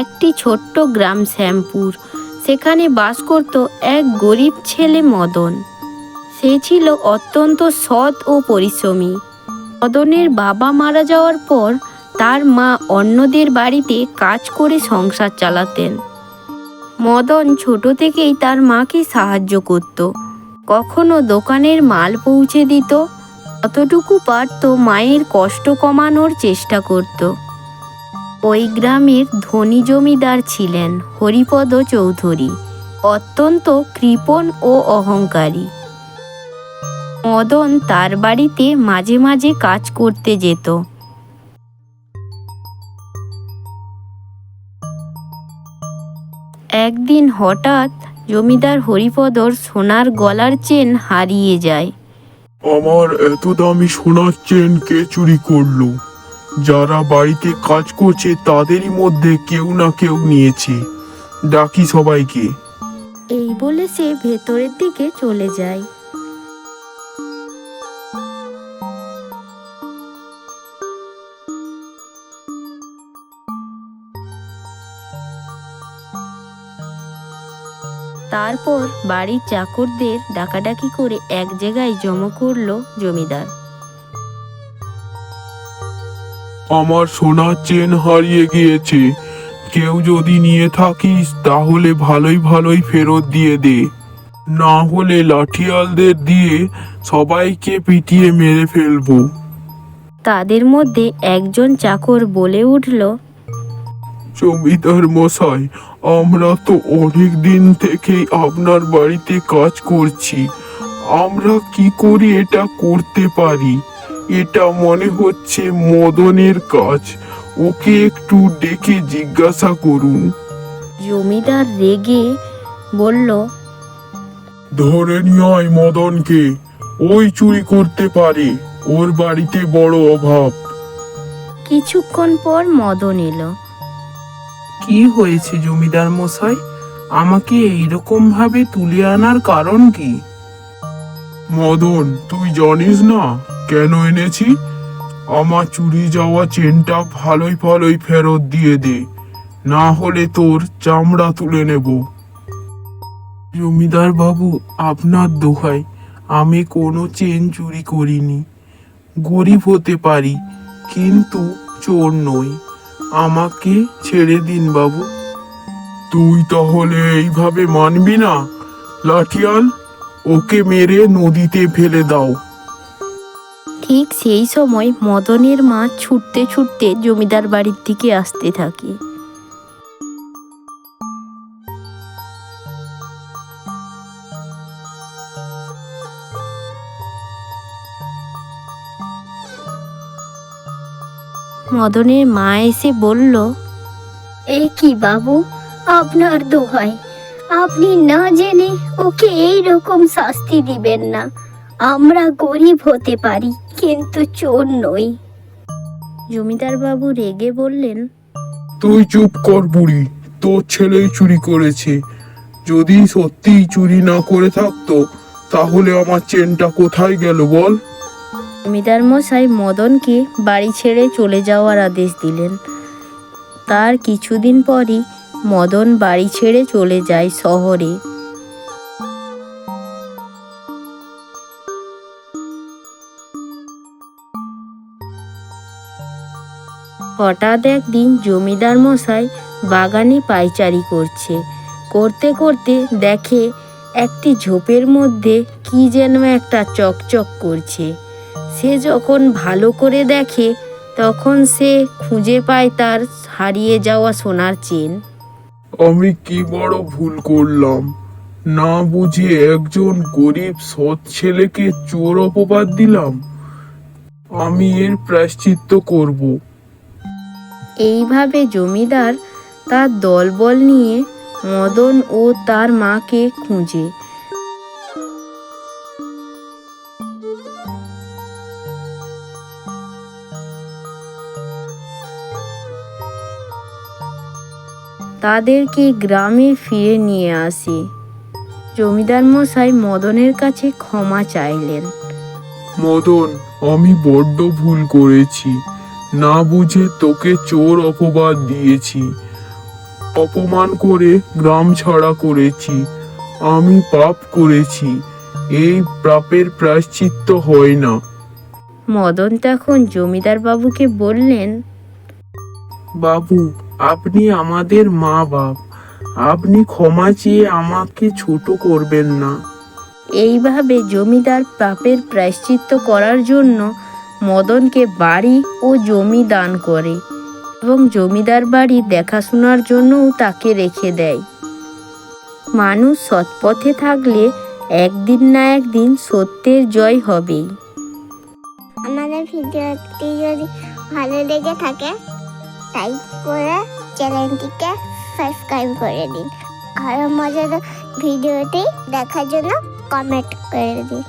একটি ছোট্ট গ্রাম শ্যামপুর। সেখানে বাস করত এক গরিব ছেলে মদন। সে ছিল অত্যন্ত সৎ ও পরিশ্রমী। মদনের বাবা মারা যাওয়ার পর তার মা অন্যদের বাড়িতে কাজ করে সংসার চালাতেন। মদন ছোট থেকেই তার মাকে সাহায্য করত। কখনো দোকানের মাল পৌঁছে দিত, যতটুকু পারত মায়ের কষ্ট কমানোর চেষ্টা করত। ওই গ্রামের ধনী জমিদার ছিলেন হরিপদ চৌধুরী, অত্যন্ত কৃপণ ও অহংকারী। মদন তার বাড়িতে মাঝে মাঝে কাজ করতে যেত। একদিন হঠাৎ জমিদার হরিপদর সোনার গলার চেন হারিয়ে যায়। আমার এত দামি সোনার চেন কে চুরি করলো? যারা বাড়িতে কাজ করছে তাদেরই মধ্যে কেউ না কেউ নিয়েছে। ডাকি সবাইকে। এই বলে সে ভেতরের দিকে চলে যায়। তারপর বাড়ির চাকরদের ডাকাডাকি করে এক জায়গায় জমা করলো জমিদার। আমার সোনার চেন হারিয়ে গিয়েছে। কেউ যদি নিয়ে থাকিস তাহলে ভালোই ভালোই ফেরত দিয়ে দে, না হলে লাঠিয়ালদের দিয়ে সবাইকে পিটিয়ে মেরে ফেলবো। তাদের মধ্যে একজন চাকর বলে উঠল, জমিদার মশাই, আমরা তো অনেক দিন থেকেই আপনার বাড়িতে কাজ করছি। আমরা কি করে এটা করতে পারি? এটা মনে হচ্ছে মদনের কাজ। ওকে একটু ডেকে জিজ্ঞাসা করুন। জমিদার রেগে বলল, ধরে নিয়ে আয় মদনকে। ওই চুরি করতে পারে, ওর বাড়িতে বড় অভাব। কিছুক্ষণ পর মদন এলো। কি হয়েছে জমিদার মশাই? আমাকে এইরকম ভাবে তুলে আনার কারণ কি? মদন, তুই জানিস না কেন এনেছি? আমার চুরি যাওয়া চেনটা ভালোই ভালোই ফেরত দিয়ে দে, না হলে তোর চামড়া তুলে নেব। জমিদার বাবু, আপনার দোহাই, আমি কোনো চেন চুরি করিনি। গরিব হতে পারি, কিন্তু চোর নই। আমাকে ছেড়ে দিন বাবু। তুই তাহলে এইভাবে মানবি না? লাঠিয়াল, ওকে মেরে নদীতে ফেলে দাও। ঠিক সেই সময় মদনের মা ছুটতে ছুটতে জমিদার বাড়ির দিকে আসতে থাকে। মদনের মা এসে বলল, এ কি বাবু, আপনার দোহাই, আপনি না জেনে ওকে এই রকম শাস্তি দিবেন না। আমরা গরিব হতে পারি, কিন্তু চোর নই। জমিদার বাবু রেগে বললেন, তুই চুপ কর বুড়ি, তোর ছেলেই চুরি করেছে। যদি সত্যিই চুরি না করে থাকতো তাহলে আমার চেনটা কোথায় গেল বল? জমিদার মশাই মদনকে বাড়ি ছেড়ে চলে যাওয়ার আদেশ দিলেন। তার কিছুদিন পরই মদন বাড়ি ছেড়ে চলে যায় শহরে। হঠাৎ একদিন জমিদার মশাই বাগানে পায়চারি করছে। করতে করতে দেখে একটি ঝোপের মধ্যে কি যেন একটা চকচক করছে। সে যখন ভালো করে দেখে তখন সে খুঁজে পায় তার হারিয়ে যাওয়া সোনার চেন। আমি কি বড় ভুল করলাম, না বুঝে একজন গরিব সৎ ছেলেকে চোর অপবাদ দিলাম। আমি এর প্রায়শ্চিত্ত করব। এইভাবে জমিদার তার দলবল নিয়ে মদন ও তার মাকে খুঁজে। তাদেরকে গ্রামে ফিরে নিয়ে আসে। জমিদার মশাই মদনের কাছে ক্ষমা চাইলেন। মদন, আমি বড্ড ভুল করেছি, না বুঝে তোকে চোর অপবাদ দিয়েছি, অপমান করে গ্রাম ছাড়া করেছি। আমি পাপ করেছি, এই পাপের প্রায়শ্চিত্ত হয় না। মদন তখন জমিদার বাবুকে বললেন, বাবু, আপনি আমাদের মা বাপ, আপনি ক্ষমা চেয়ে আমাকে ছোট করবেন না। এইভাবে জমিদার পাপের প্রায়শ্চিত্ত করার জন্য মদনকে বাড়ি ও জমি দান করে এবং জমিদার বাড়ি দেখাশোনার জন্যও তাকে রেখে দেয়। মানুষ সৎপথে থাকলে একদিন না একদিন সত্যের জয় হবেই। আমাদের ভিডিওটি যদি ভালো লেগে থাকে লাইক করে চ্যানেলটিকে সাবস্ক্রাইব করে দিন। আরও মজাদার ভিডিওটি দেখার জন্য কমেন্ট করে দিন।